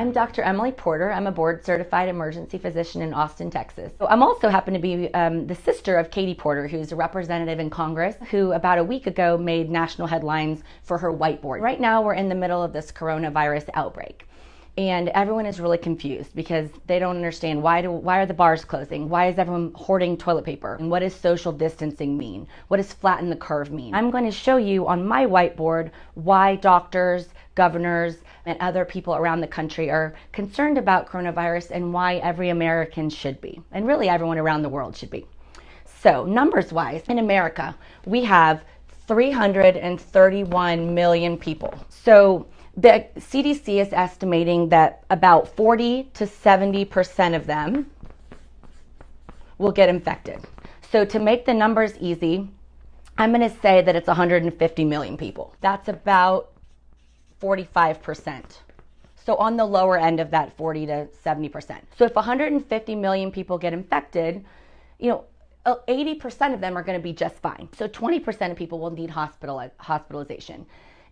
I'm Dr. Emily Porter. I'm a board certified emergency physician in Austin, Texas. So I'm also happen to be the sister of Katie Porter, who's a representative in Congress, who about a week ago made national headlines for her whiteboard. Right now we're in the middle of this coronavirus outbreak. And everyone is really confused because they don't understand why are the bars closing? Why is everyone hoarding toilet paper? And what does social distancing mean? What does flatten the curve mean? I'm going to show you on my whiteboard why doctors, governors, and other people around the country are concerned about coronavirus and why every American should be, and really everyone around the world should be. So numbers wise, in America, we have 331 million people. So the CDC is estimating that about 40 to 70% of them will get infected. So to make the numbers easy, I'm going to say that it's 150 million people. That's about 45%. So on the lower end of that 40 to 70%. So if 150 million people get infected, 80% of them are going to be just fine. So 20% of people will need hospitalization.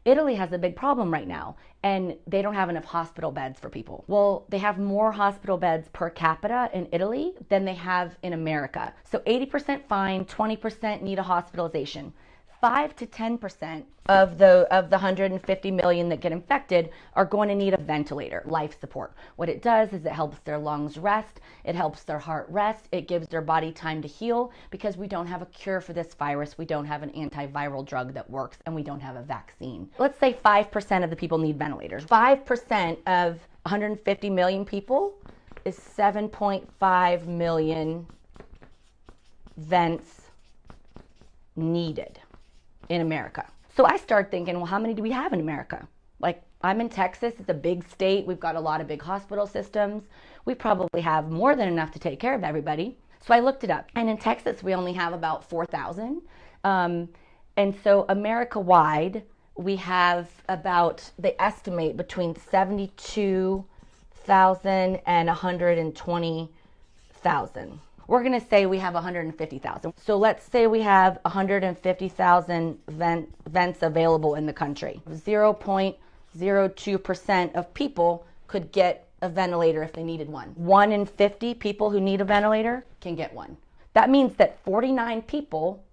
Italy has a big problem right now, and they don't have enough hospital beds for people. Well, they have more hospital beds per capita in Italy than they have in America. So 80% fine, 20% need a hospitalization. 5 to 10% of the 150 million that get infected are going to need a ventilator, life support. What it does is it helps their lungs rest, it helps their heart rest, it gives their body time to heal because we don't have a cure for this virus, we don't have an antiviral drug that works, and we don't have a vaccine. Let's say 5% of the people need ventilators. 5% of 150 million people is 7.5 million vents needed in America. So I started thinking, well, how many do we have in America? Like, I'm in Texas, it's a big state, we've got a lot of big hospital systems. We probably have more than enough to take care of everybody. So I looked it up, and in Texas we only have about 4,000. And so America-wide, we have about, they estimate between 72,000 and 120,000. We're going to say we have 150,000. So let's say we have 150,000 vents available in the country. 0.02% of people could get a ventilator if they needed one. 1 in 50 people who need a ventilator can get one. That means that 49 people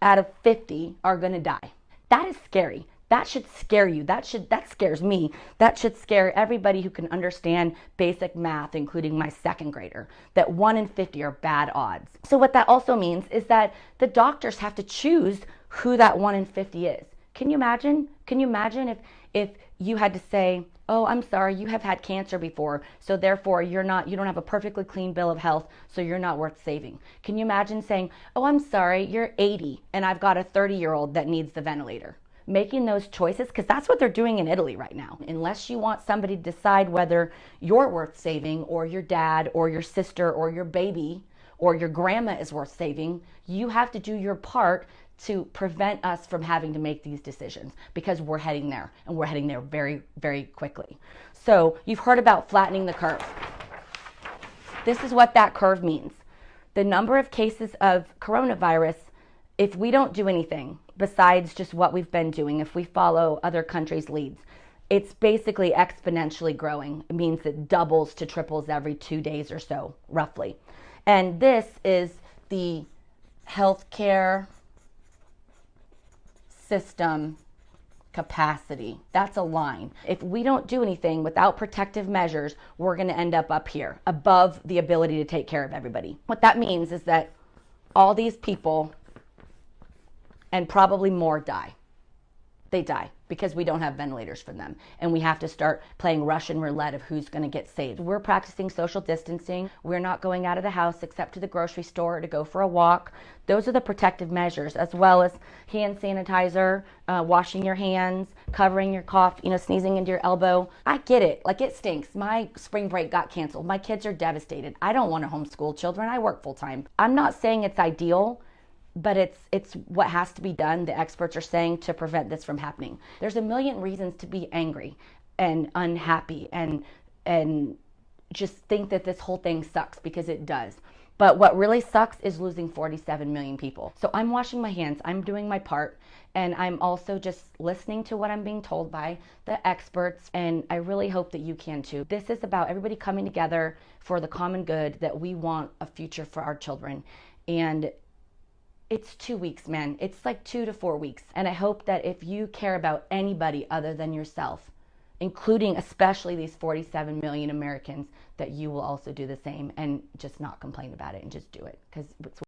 out of 50 are going to die. That is scary. That should scare you. That scares me. That should scare everybody who can understand basic math, including my second grader, that 1 in 50 are bad odds. So what that also means is that the doctors have to choose who that 1 in 50 is. Can you imagine? Can you imagine if you had to say, oh, I'm sorry, you have had cancer before, so therefore you don't have a perfectly clean bill of health, so you're not worth saving. Can you imagine saying, oh, I'm sorry, you're 80 and I've got a 30-year-old that needs the ventilator? Making those choices, because that's what they're doing in Italy right now. Unless you want somebody to decide whether you're worth saving, or your dad, or your sister, or your baby, or your grandma is worth saving, you have to do your part to prevent us from having to make these decisions, because we're heading there, and we're heading there very, very quickly. So you've heard about flattening the curve. This is what that curve means. The number of cases of coronavirus, if we don't do anything besides just what we've been doing, if we follow other countries' leads, it's basically exponentially growing. It means it doubles to triples every 2 days or so, roughly. And this is the healthcare system capacity. That's a line. If we don't do anything without protective measures, we're going to end up here, above the ability to take care of everybody. What that means is that all these people, and probably more, die. They die because we don't have ventilators for them, and we have to start playing Russian roulette of who's going to get saved. We're practicing social distancing. We're not going out of the house except to the grocery store to go for a walk. Those are the protective measures, as well as hand sanitizer, washing your hands, covering your cough, sneezing into your elbow. I get it. Like, it stinks. My spring break got canceled. My kids are devastated. I don't want to homeschool children. I work full time. I'm not saying it's ideal, but it's what has to be done, the experts are saying, to prevent this from happening. There's a million reasons to be angry and unhappy and just think that this whole thing sucks, because it does. But what really sucks is losing 47 million people. So I'm washing my hands, I'm doing my part, and I'm also just listening to what I'm being told by the experts, and I really hope that you can too. This is about everybody coming together for the common good, that we want a future for our children. And it's 2 weeks, man. It's like 2 to 4 weeks. And I hope that if you care about anybody other than yourself, including especially these 47 million Americans, that you will also do the same and just not complain about it and just do it, because it's